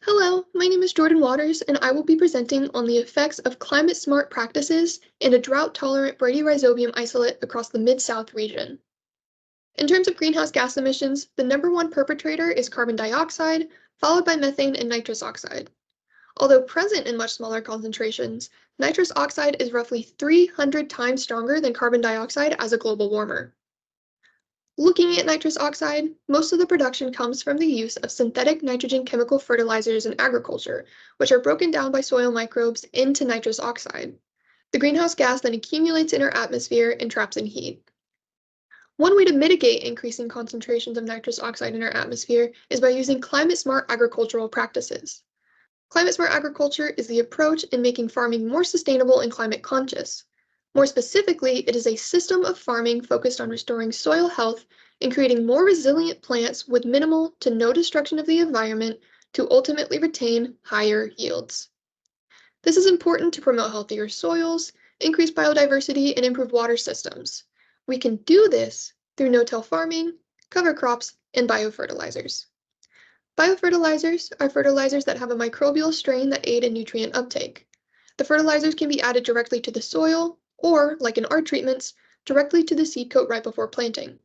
Hello, my name is Jordan Waters, and I will be presenting on the effects of climate-smart practices in a drought-tolerant bradyrhizobium isolate across the Mid-South region. In terms of greenhouse gas emissions, the number one perpetrator is carbon dioxide, followed by methane and nitrous oxide. Although present in much smaller concentrations, nitrous oxide is roughly 300 times stronger than carbon dioxide as a global warmer. Looking at nitrous oxide, most of the production comes from the use of synthetic nitrogen chemical fertilizers in agriculture, which are broken down by soil microbes into nitrous oxide. The greenhouse gas then accumulates in our atmosphere and traps in heat. One way to mitigate increasing concentrations of nitrous oxide in our atmosphere is by using climate-smart agricultural practices. Climate-smart agriculture is the approach in making farming more sustainable and climate-conscious. More specifically, it is a system of farming focused on restoring soil health and creating more resilient plants with minimal to no destruction of the environment to ultimately retain higher yields. This is important to promote healthier soils, increase biodiversity, and improve water systems. We can do this through no-till farming, cover crops, and biofertilizers. Biofertilizers are fertilizers that have a microbial strain that aid in nutrient uptake. The fertilizers can be added directly to the soil, or, like in our treatments, directly to the seed coat right before planting.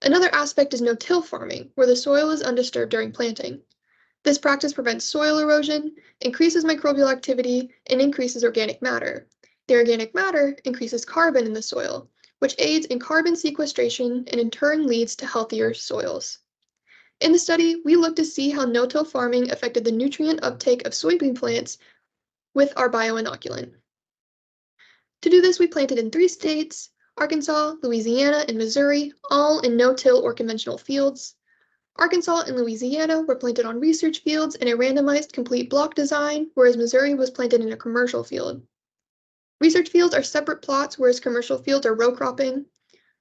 Another aspect is no-till farming, where the soil is undisturbed during planting. This practice prevents soil erosion, increases microbial activity, and increases organic matter. The organic matter increases carbon in the soil, which aids in carbon sequestration and in turn leads to healthier soils. In the study, we looked to see how no-till farming affected the nutrient uptake of soybean plants with our bioinoculant. To do this, we planted in 3 states, Arkansas, Louisiana, and Missouri, all in no-till or conventional fields. Arkansas and Louisiana were planted on research fields in a randomized complete block design, whereas Missouri was planted in a commercial field. Research fields are separate plots, whereas commercial fields are row cropping.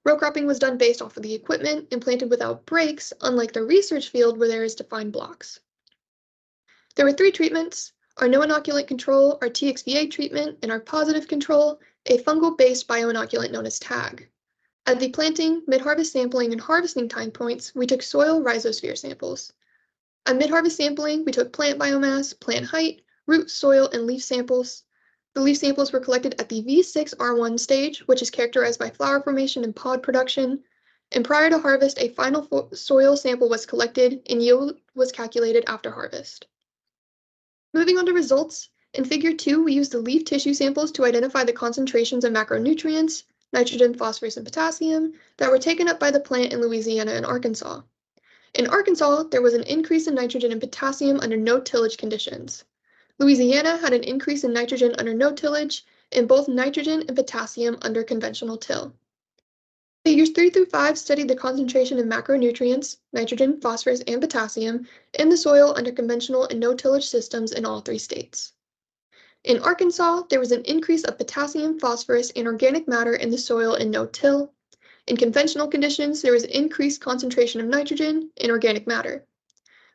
Row cropping was done based off of the equipment and planted without breaks, unlike the research field where there is defined blocks. There were 3 treatments: our no inoculant control, our TXVA treatment, and our positive control, a fungal-based bioinoculant known as TAG. At the planting, mid-harvest sampling, and harvesting time points, we took soil rhizosphere samples. At mid-harvest sampling, we took plant biomass, plant height, root, soil, and leaf samples. The leaf samples were collected at the V6R1 stage, which is characterized by flower formation and pod production. And prior to harvest, a final soil sample was collected and yield was calculated after harvest. Moving on to results, in Figure 2, we used the leaf tissue samples to identify the concentrations of macronutrients, nitrogen, phosphorus, and potassium, that were taken up by the plant in Louisiana and Arkansas. In Arkansas, there was an increase in nitrogen and potassium under no tillage conditions. Louisiana had an increase in nitrogen under no tillage, and both nitrogen and potassium under conventional till. Figures 3 through 5 studied the concentration of macronutrients, nitrogen, phosphorus, and potassium, in the soil under conventional and no-tillage systems in all 3 states. In Arkansas, there was an increase of potassium, phosphorus, and organic matter in the soil in no-till. In conventional conditions, there was increased concentration of nitrogen and organic matter.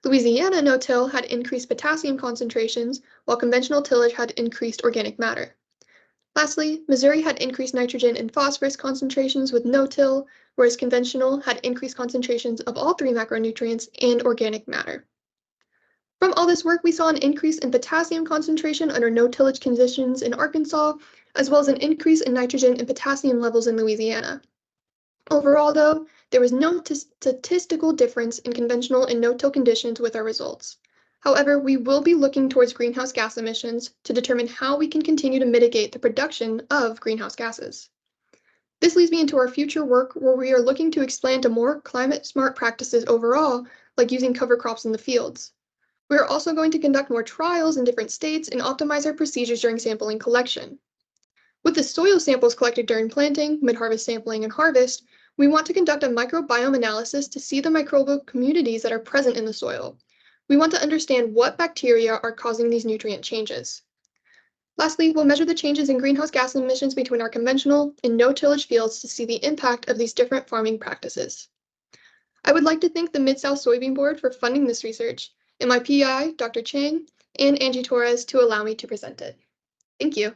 Louisiana no-till had increased potassium concentrations, while conventional tillage had increased organic matter. Lastly, Missouri had increased nitrogen and phosphorus concentrations with no-till, whereas conventional had increased concentrations of all 3 macronutrients and organic matter. From all this work, we saw an increase in potassium concentration under no-tillage conditions in Arkansas, as well as an increase in nitrogen and potassium levels in Louisiana. Overall, though, there was no statistical difference in conventional and no-till conditions with our results. However, we will be looking towards greenhouse gas emissions to determine how we can continue to mitigate the production of greenhouse gases. This leads me into our future work where we are looking to expand to more climate-smart practices overall, like using cover crops in the fields. We are also going to conduct more trials in different states and optimize our procedures during sampling collection. With the soil samples collected during planting, mid-harvest sampling, and harvest, we want to conduct a microbiome analysis to see the microbial communities that are present in the soil. We want to understand what bacteria are causing these nutrient changes. Lastly, we'll measure the changes in greenhouse gas emissions between our conventional and no-tillage fields to see the impact of these different farming practices. I would like to thank the Mid-South Soybean Board for funding this research, and my PI, Dr. Chang, and Angie Torres to allow me to present it. Thank you.